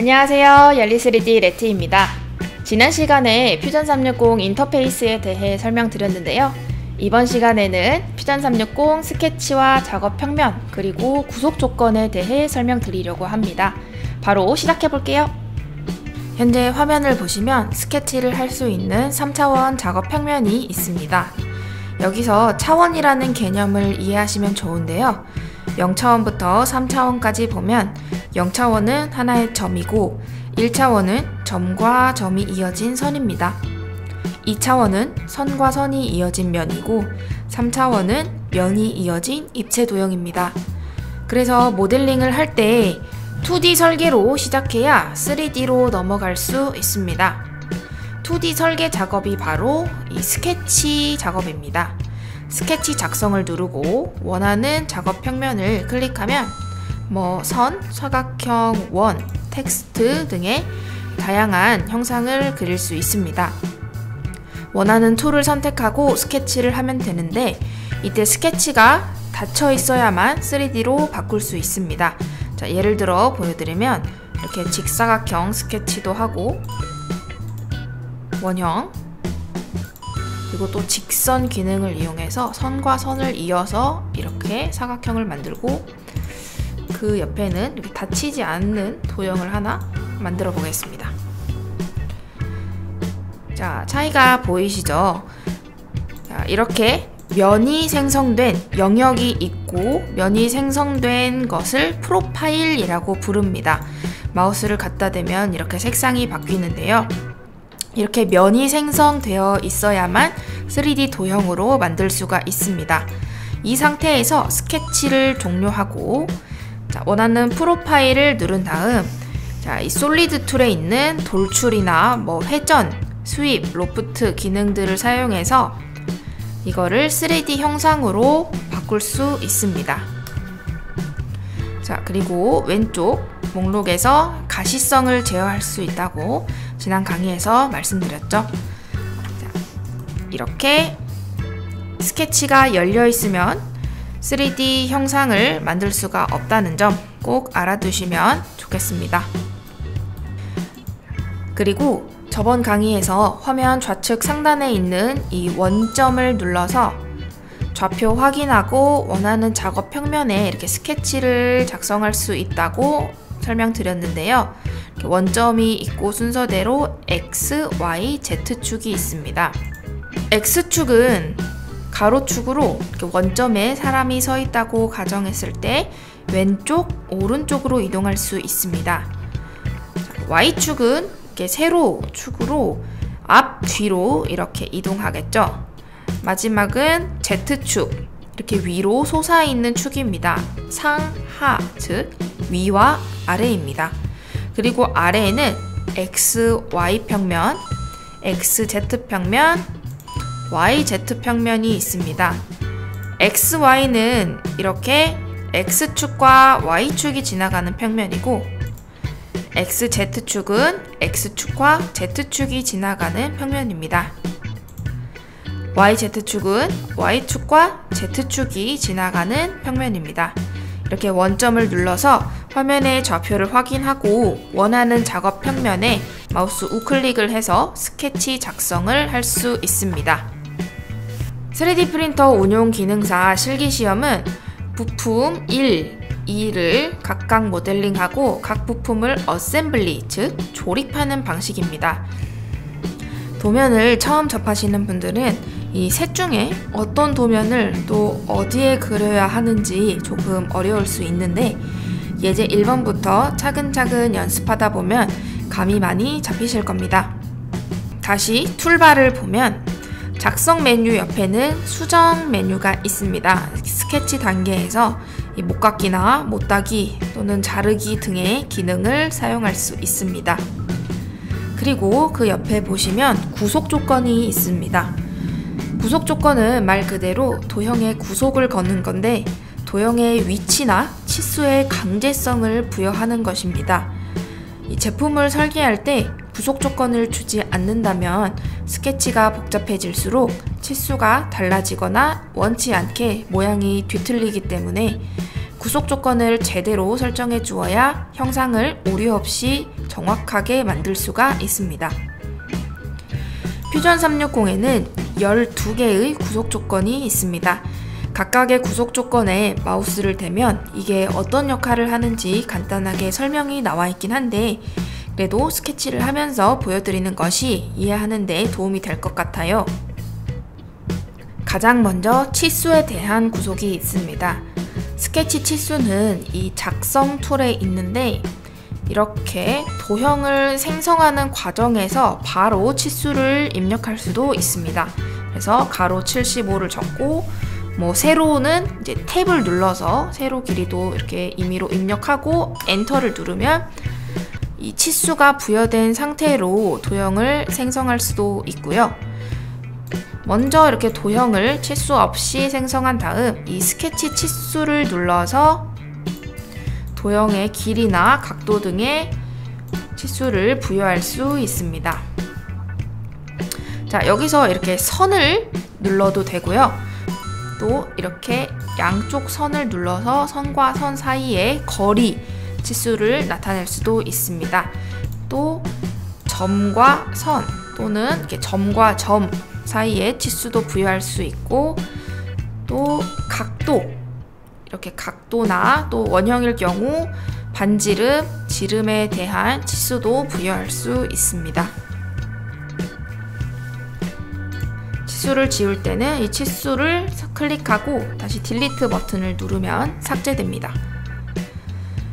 안녕하세요. 열리3D 레트입니다. 지난 시간에 퓨전 360 인터페이스에 대해 설명드렸는데요. 이번 시간에는 퓨전 360 스케치와 작업 평면 그리고 구속 조건에 대해 설명드리려고 합니다. 바로 시작해볼게요. 현재 화면을 보시면 스케치를 할 수 있는 3차원 작업 평면이 있습니다. 여기서 차원이라는 개념을 이해하시면 좋은데요. 0차원부터 3차원까지 보면 0차원은 하나의 점이고 1차원은 점과 점이 이어진 선입니다. 2차원은 선과 선이 이어진 면이고 3차원은 면이 이어진 입체 도형입니다. 그래서 모델링을 할 때 2D 설계로 시작해야 3D로 넘어갈 수 있습니다. 2D 설계 작업이 바로 이 스케치 작업입니다. 스케치 작성을 누르고 원하는 작업 평면을 클릭하면 선, 사각형, 원, 텍스트 등의 다양한 형상을 그릴 수 있습니다. 원하는 툴을 선택하고 스케치를 하면 되는데 이때 스케치가 닫혀 있어야만 3D로 바꿀 수 있습니다. 자, 예를 들어 보여드리면 이렇게 직사각형 스케치도 하고 원형 그리고 또 직선 기능을 이용해서 선과 선을 이어서 이렇게 사각형을 만들고 그 옆에는 이렇게 닫히지 않는 도형을 하나 만들어 보겠습니다. 자, 차이가 보이시죠? 자, 이렇게 면이 생성된 영역이 있고 면이 생성된 것을 프로파일이라고 부릅니다. 마우스를 갖다 대면 이렇게 색상이 바뀌는데요. 이렇게 면이 생성되어 있어야만 3D 도형으로 만들 수가 있습니다. 이 상태에서 스케치를 종료하고 원하는 프로파일을 누른 다음 이 솔리드 툴에 있는 돌출이나 회전, 스윕, 로프트 기능들을 사용해서 이거를 3D 형상으로 바꿀 수 있습니다. 자, 그리고 왼쪽 목록에서 가시성을 제어할 수 있다고 지난 강의에서 말씀드렸죠. 자, 이렇게 스케치가 열려 있으면 3D 형상을 만들 수가 없다는 점 꼭 알아두시면 좋겠습니다. 그리고 저번 강의에서 화면 좌측 상단에 있는 이 원점을 눌러서 좌표 확인하고 원하는 작업 평면에 이렇게 스케치를 작성할 수 있다고 설명드렸는데요. 원점이 있고 순서대로 X, Y, Z축이 있습니다. X축은 가로축으로 이렇게 원점에 사람이 서 있다고 가정했을 때 왼쪽, 오른쪽으로 이동할 수 있습니다. Y축은 이렇게 세로축으로 앞, 뒤로 이렇게 이동하겠죠. 마지막은 Z축, 이렇게 위로 솟아있는 축입니다. 상, 하, 즉 위와 아래입니다. 그리고 아래에는 X, Y 평면, X, Z 평면, Y, Z 평면이 있습니다. X, Y는 이렇게 X축과 Y축이 지나가는 평면이고 X, Z축은 X축과 Z축이 지나가는 평면입니다. Y, Z축은 Y축과 Z축이 지나가는 평면입니다. 이렇게 원점을 눌러서 화면의 좌표를 확인하고 원하는 작업 평면에 마우스 우클릭을 해서 스케치 작성을 할 수 있습니다. 3D 프린터 운용 기능사 실기시험은 부품 1, 2를 각각 모델링하고 각 부품을 어셈블리, 즉 조립하는 방식입니다. 도면을 처음 접하시는 분들은 이 셋 중에 어떤 도면을 또 어디에 그려야 하는지 조금 어려울 수 있는데 예제 1번부터 차근차근 연습하다 보면 감이 많이 잡히실 겁니다. 다시 툴바를 보면 작성 메뉴 옆에는 수정 메뉴가 있습니다. 스케치 단계에서 이 못깎기나 못따기 또는 자르기 등의 기능을 사용할 수 있습니다. 그리고 그 옆에 보시면 구속 조건이 있습니다. 구속 조건은 말 그대로 도형의 구속을 거는 건데 도형의 위치나 치수의 강제성을 부여하는 것입니다. 이 제품을 설계할 때 구속 조건을 주지 않는다면 스케치가 복잡해질수록 치수가 달라지거나 원치 않게 모양이 뒤틀리기 때문에 구속 조건을 제대로 설정해 주어야 형상을 오류 없이 정확하게 만들 수가 있습니다. 퓨전 360에는 12개의 구속 조건이 있습니다. 각각의 구속 조건에 마우스를 대면 이게 어떤 역할을 하는지 간단하게 설명이 나와 있긴 한데, 그래도 스케치를 하면서 보여드리는 것이 이해하는 데 도움이 될 것 같아요. 가장 먼저 치수에 대한 구속이 있습니다. 스케치 치수는 이 작성 툴에 있는데, 이렇게 도형을 생성하는 과정에서 바로 치수를 입력할 수도 있습니다. 그래서 가로 75를 적고, 세로는 이제 탭을 눌러서 세로 길이도 이렇게 임의로 입력하고 엔터를 누르면 이 치수가 부여된 상태로 도형을 생성할 수도 있고요. 먼저 이렇게 도형을 치수 없이 생성한 다음 이 스케치 치수를 눌러서 도형의 길이나 각도 등의 치수를 부여할 수 있습니다. 자, 여기서 이렇게 선을 눌러도 되고요. 또 이렇게 양쪽 선을 눌러서 선과 선 사이의 거리 치수를 나타낼 수도 있습니다. 또 점과 선 또는 이렇게 점과 점 사이의 치수도 부여할 수 있고, 또 각도, 이렇게 각도나 또 원형일 경우 반지름, 지름에 대한 치수도 부여할 수 있습니다. 치수를 지울 때는 이 치수를 클릭하고 다시 딜리트 버튼을 누르면 삭제됩니다.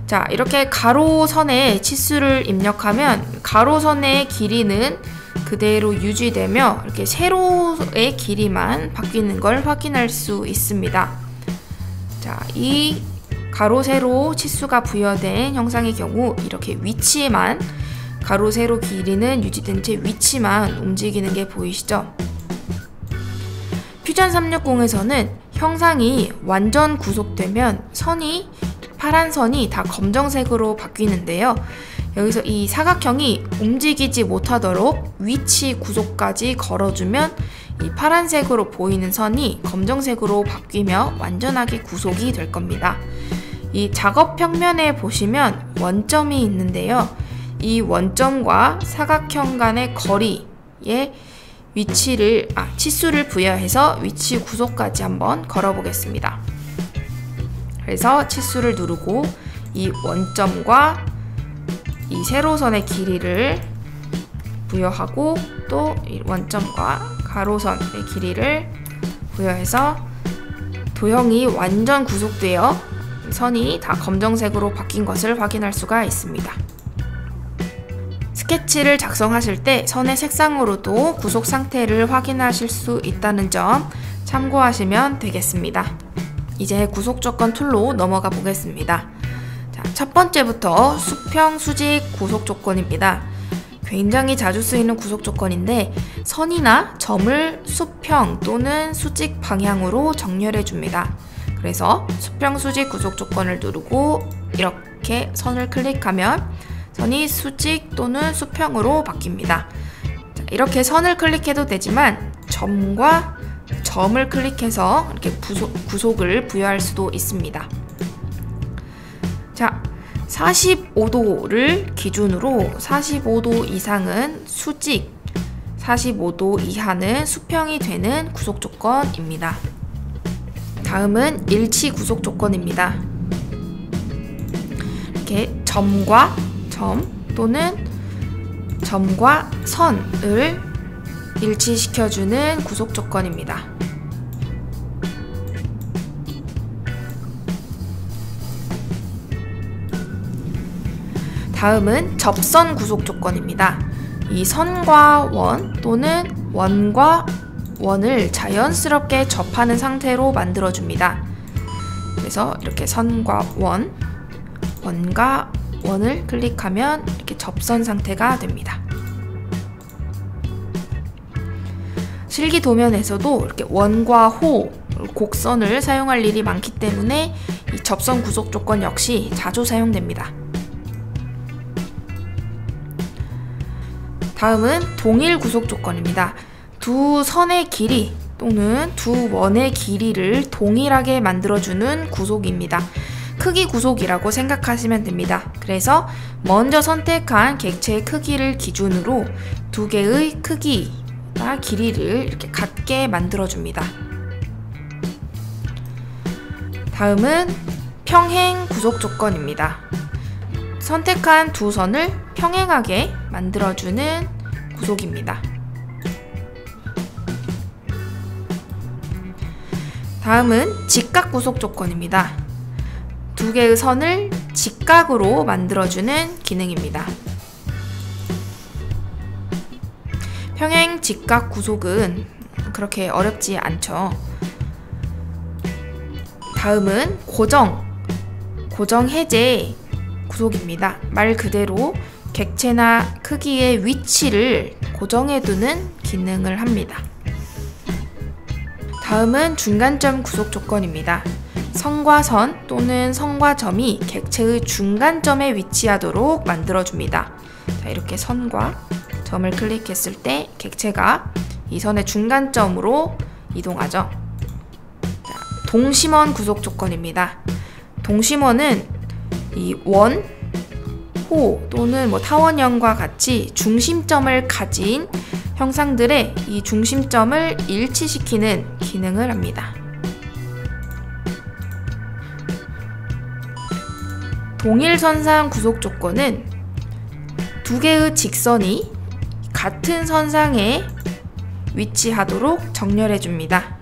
자, 이렇게 가로선에 치수를 입력하면 가로선의 길이는 그대로 유지되며 이렇게 세로의 길이만 바뀌는 걸 확인할 수 있습니다. 자, 이 가로, 세로 치수가 부여된 형상의 경우 이렇게 위치만, 가로, 세로 길이는 유지된 채 위치만 움직이는 게 보이시죠? 퓨전 360에서는 형상이 완전 구속되면 파란 선이 다 검정색으로 바뀌는데요. 여기서 이 사각형이 움직이지 못하도록 위치 구속까지 걸어주면 이 파란색으로 보이는 선이 검정색으로 바뀌며 완전하게 구속이 될 겁니다. 이 작업 평면에 보시면 원점이 있는데요. 이 원점과 사각형 간의 거리에 치수를 부여해서 위치 구속까지 한번 걸어보겠습니다. 그래서 치수를 누르고 이 원점과 이 세로선의 길이를 부여하고, 또 이 원점과 가로선의 길이를 부여해서 도형이 완전 구속되어 선이 다 검정색으로 바뀐 것을 확인할 수가 있습니다. 스케치를 작성하실 때 선의 색상으로도 구속 상태를 확인하실 수 있다는 점 참고하시면 되겠습니다. 이제 구속 조건 툴로 넘어가 보겠습니다. 자, 첫 번째부터 수평, 수직 구속 조건입니다. 굉장히 자주 쓰이는 구속 조건인데, 선이나 점을 수평 또는 수직 방향으로 정렬해 줍니다. 그래서 수평, 수직 구속 조건을 누르고 이렇게 선을 클릭하면 선이 수직 또는 수평으로 바뀝니다. 자, 이렇게 선을 클릭해도 되지만 점과 점을 클릭해서 이렇게 구속을 부여할 수도 있습니다. 자, 45도를 기준으로 45도 이상은 수직, 45도 이하는 수평이 되는 구속 조건입니다. 다음은 일치 구속 조건입니다. 이렇게 점과 점 또는 점과 선을 일치시켜주는 구속 조건입니다. 다음은 접선 구속 조건입니다. 이 선과 원 또는 원과 원을 자연스럽게 접하는 상태로 만들어줍니다. 그래서 이렇게 선과 원, 원과 원을 클릭하면 이렇게 접선 상태가 됩니다. 실기 도면에서도 이렇게 원과 호, 곡선을 사용할 일이 많기 때문에 이 접선 구속 조건 역시 자주 사용됩니다. 다음은 동일 구속 조건입니다. 두 선의 길이 또는 두 원의 길이를 동일하게 만들어주는 구속입니다. 크기 구속이라고 생각하시면 됩니다. 그래서 먼저 선택한 객체의 크기를 기준으로 두 개의 크기나 길이를 이렇게 같게 만들어줍니다. 다음은 평행 구속 조건입니다. 선택한 두 선을 평행하게 만들어주는 구속입니다. 다음은 직각 구속 조건입니다. 두 개의 선을 직각으로 만들어주는 기능입니다. 평행 직각 구속은 그렇게 어렵지 않죠. 다음은 고정 해제 구속입니다. 말 그대로 객체나 크기의 위치를 고정해두는 기능을 합니다. 다음은 중간점 구속 조건입니다. 선과 선 또는 선과 점이 객체의 중간점에 위치하도록 만들어줍니다. 자, 이렇게 선과 점을 클릭했을 때 객체가 이 선의 중간점으로 이동하죠. 자, 동심원 구속 조건입니다. 동심원은 이 원, 호 또는 타원형과 같이 중심점을 가진 형상들의 이 중심점을 일치시키는 기능을 합니다. 동일선상 구속 조건은 두 개의 직선이 같은 선상에 위치하도록 정렬해줍니다.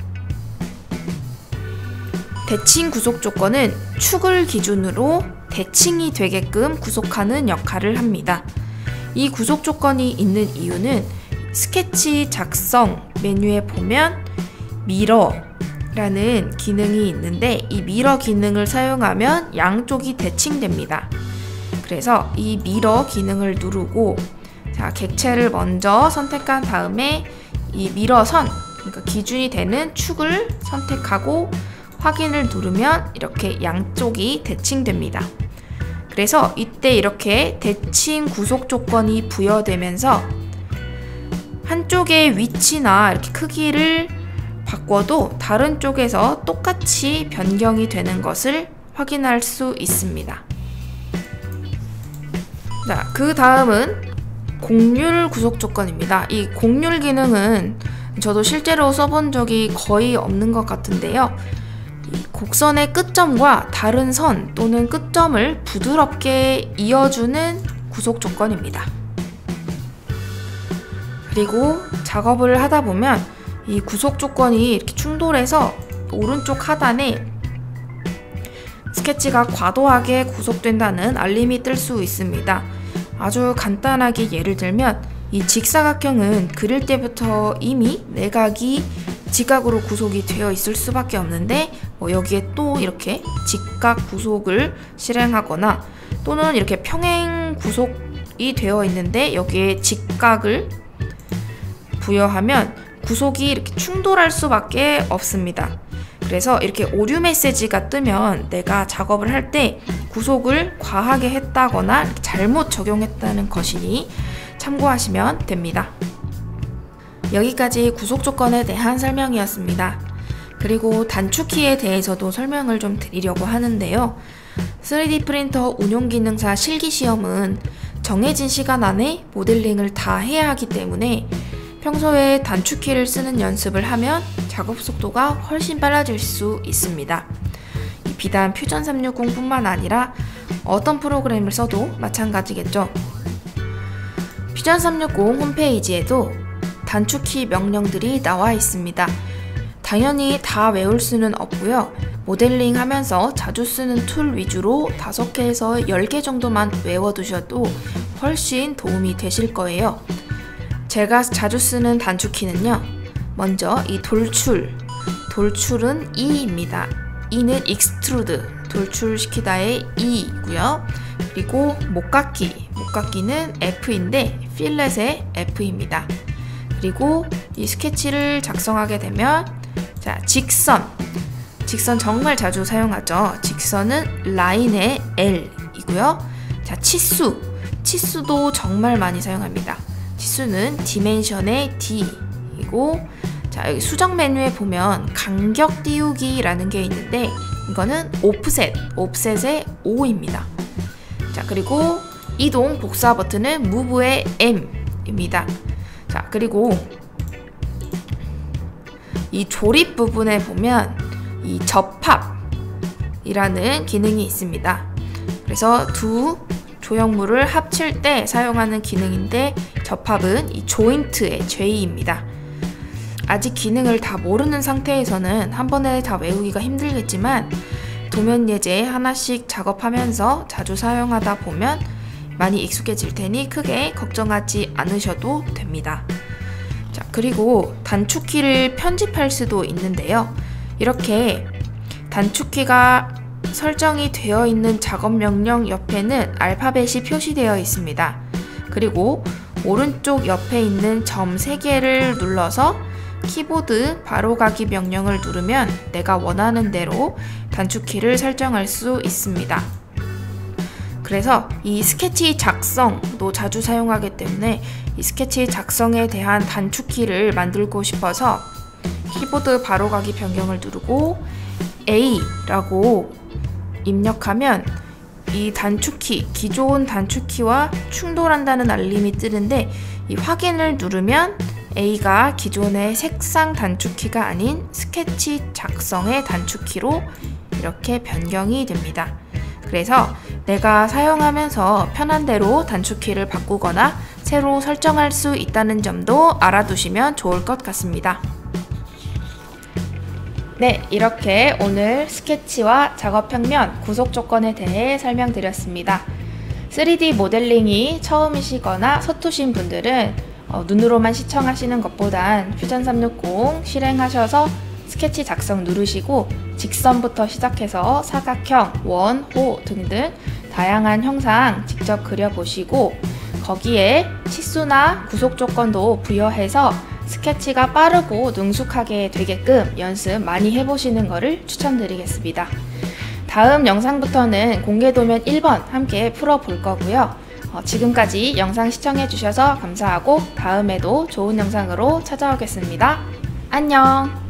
대칭 구속 조건은 축을 기준으로 대칭이 되게끔 구속하는 역할을 합니다. 이 구속 조건이 있는 이유는 스케치 작성 메뉴에 보면 미러라는 기능이 있는데 이 미러 기능을 사용하면 양쪽이 대칭됩니다. 그래서 이 미러 기능을 누르고 자, 객체를 먼저 선택한 다음에 이 미러선, 그러니까 기준이 되는 축을 선택하고 확인을 누르면 이렇게 양쪽이 대칭됩니다. 그래서 이때 이렇게 대칭 구속 조건이 부여되면서 한쪽의 위치나 이렇게 크기를 바꿔도 다른 쪽에서 똑같이 변경이 되는 것을 확인할 수 있습니다. 자, 그 다음은 곡률 구속 조건입니다. 이 곡률 기능은 저도 실제로 써본 적이 거의 없는 것 같은데요. 이 곡선의 끝점과 다른 선 또는 끝점을 부드럽게 이어주는 구속 조건입니다. 그리고 작업을 하다 보면 이 구속 조건이 이렇게 충돌해서 오른쪽 하단에 스케치가 과도하게 구속된다는 알림이 뜰 수 있습니다. 아주 간단하게 예를 들면 이 직사각형은 그릴 때부터 이미 내각이 직각으로 구속이 되어 있을 수밖에 없는데 여기에 또 이렇게 직각 구속을 실행하거나 또는 이렇게 평행 구속이 되어 있는데 여기에 직각을 부여하면 구속이 이렇게 충돌할 수밖에 없습니다. 그래서 이렇게 오류 메시지가 뜨면 내가 작업을 할 때 구속을 과하게 했다거나 잘못 적용했다는 것이니 참고하시면 됩니다. 여기까지 구속 조건에 대한 설명이었습니다. 그리고 단축키에 대해서도 설명을 좀 드리려고 하는데요. 3D 프린터 운용기능사 실기시험은 정해진 시간 안에 모델링을 다 해야 하기 때문에 평소에 단축키를 쓰는 연습을 하면 작업 속도가 훨씬 빨라질 수 있습니다. 비단 퓨전 360 뿐만 아니라 어떤 프로그램을 써도 마찬가지겠죠. 퓨전 360 홈페이지에도 단축키 명령들이 나와 있습니다. 당연히 다 외울 수는 없고요. 모델링 하면서 자주 쓰는 툴 위주로 5개에서 10개 정도만 외워두셔도 훨씬 도움이 되실 거예요. 제가 자주 쓰는 단축키는요. 먼저 이 돌출은 E입니다. E는 extrude, 돌출시키다의 E이고요. 그리고 목깎기는 F인데 필렛의 F입니다. 그리고 이 스케치를 작성하게 되면 자, 직선 정말 자주 사용하죠. 직선은 라인의 L이고요. 자, 치수도 정말 많이 사용합니다. 치수는 디멘션의 D이고 자, 여기 수정 메뉴에 보면 간격 띄우기라는 게 있는데 이거는 옵셋의 O입니다. 자, 그리고 이동 복사 버튼은 Move의 M입니다. 자, 그리고 이 조립 부분에 보면 이 접합이라는 기능이 있습니다. 그래서 두 조형물을 합칠 때 사용하는 기능인데 접합은 이 조인트의 J입니다. 아직 기능을 다 모르는 상태에서는 한 번에 다 외우기가 힘들겠지만 도면 예제 하나씩 작업하면서 자주 사용하다 보면 많이 익숙해질 테니 크게 걱정하지 않으셔도 됩니다. 자, 그리고 단축키를 편집할 수도 있는데요. 이렇게 단축키가 설정이 되어 있는 작업 명령 옆에는 알파벳이 표시되어 있습니다. 그리고 오른쪽 옆에 있는 점 3개를 눌러서 키보드 바로가기 명령을 누르면 내가 원하는 대로 단축키를 설정할 수 있습니다. 그래서 이 스케치 작성도 자주 사용하기 때문에 이 스케치 작성에 대한 단축키를 만들고 싶어서 키보드 바로가기 변경을 누르고 A라고 입력하면 이 단축키, 기존 단축키와 충돌한다는 알림이 뜨는데 이 확인을 누르면 A가 기존의 색상 단축키가 아닌 스케치 작성의 단축키로 이렇게 변경이 됩니다. 그래서 내가 사용하면서 편한 대로 단축키를 바꾸거나 새로 설정할 수 있다는 점도 알아두시면 좋을 것 같습니다. 네, 이렇게 오늘 스케치와 작업 평면 구속 조건에 대해 설명드렸습니다. 3D 모델링이 처음이시거나 서투신 분들은 눈으로만 시청하시는 것보단 퓨전 360 실행하셔서 스케치 작성 누르시고 직선부터 시작해서 사각형, 원, 호 등등 다양한 형상 직접 그려보시고 거기에 치수나 구속 조건도 부여해서 스케치가 빠르고 능숙하게 되게끔 연습 많이 해보시는 것을 추천드리겠습니다. 다음 영상부터는 공개도면 1번 함께 풀어볼 거고요. 지금까지 영상 시청해주셔서 감사하고 다음에도 좋은 영상으로 찾아오겠습니다. 안녕!